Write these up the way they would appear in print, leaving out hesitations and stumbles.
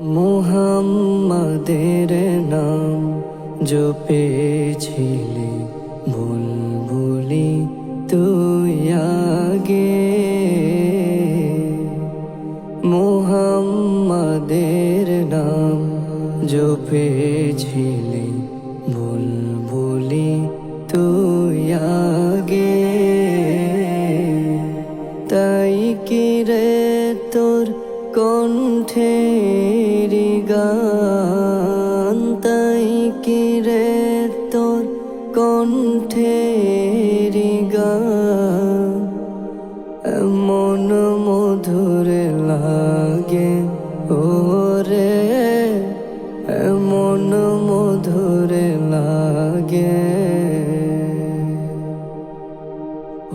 মুহাম্মাদের নাম জপেছিলে বুলবুলি তুই আগে। মুহাম্মাদের নাম জপেছিলে বুলবুলি তুই আগে। তাই কি রে তোর কণ্ঠের গান, তাই কি রে তোর কণ্ঠের গান এমন মধুর লাগে ওরে, এমন মধুর লাগে।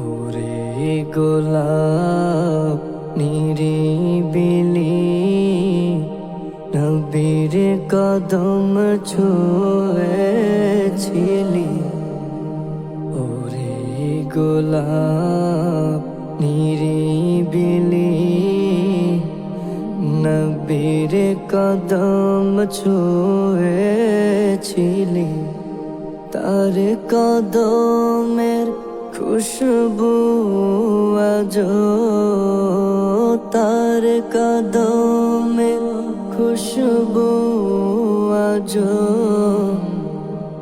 ওরে গোলাপ নিরিবিলি নবীর কদম ছুঁয়েছিলি। ওরে গোলাপ নিরিবিলি নবীর কদম ছুঁয়েছিলি। তার কদমের খুশবু আজো, তার কদমের খুশবু আজো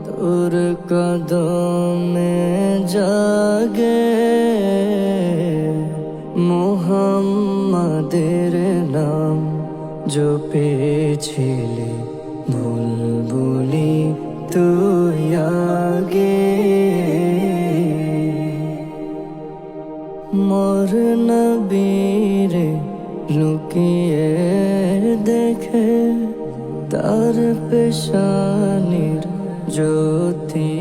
তোর কদমে জাগে। মুহাম্মাদের নাম জপেছিলে বুলবুলি তুই আগে। মোর নবীরে লুকিয়ে দেখে তার পেশানির জ্যোতি